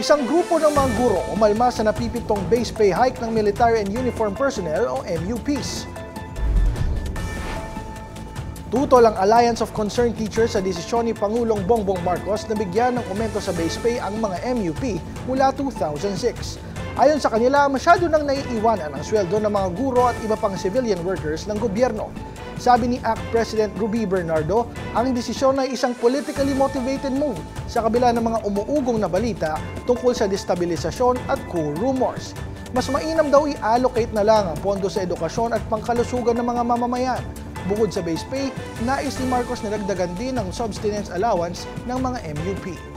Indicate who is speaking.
Speaker 1: Isang grupo ng mga guro umalma sa napipintong base pay hike ng Military and Uniform Personnel o MUPs. Tutol ang Alliance of Concerned Teachers sa desisyon ni Pangulong Bongbong Marcos na bigyan ng aumento sa base pay ang mga MUP mula 2006. Ayon sa kanila, masyado nang naiiwanan ang sweldo ng mga guro at iba pang civilian workers ng gobyerno. Sabi ni ACT President Ruby Bernardo, ang desisyon ay isang politically motivated move sa kabila ng mga umuugong na balita tungkol sa destabilisasyon at coup rumors. Mas mainam daw i-allocate na lang ang pondo sa edukasyon at pangkalusugan ng mga mamamayan. Bukod sa base pay, nais ni Marcos na dagdagan din ang subsistence allowance ng mga MUP.